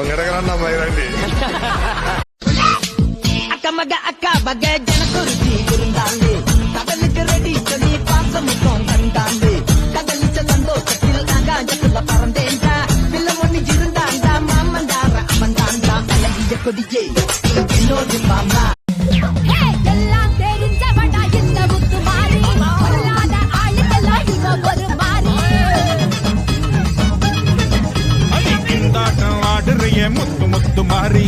அவங்க கிடக்கிறான் மயிலாண்டி. அக்கமக அக்கா பக ஜனக்குருதி இருந்தாலே கடலுக்கு ரெடி சொல்லி பாசமுத்தம் கண்டாலே கடலிச்ச சந்தோஷத்தில் ஆகாயத்துல பறந்தேன்டா பிள்ள ஒண்ணு இருந்தாண்டா மாமந்தார அமந்தாண்டா அழகிய கொடியே என்னோடு மாமா எல்லாம் தெரிஞ்சவடா இந்த முத்து மாறி பொல்லாத ஆளுக்கெல்லாம் இவ ஒரு மாறி திண்டாட்டம் ஆடுறிய முத்து முத்து மாறி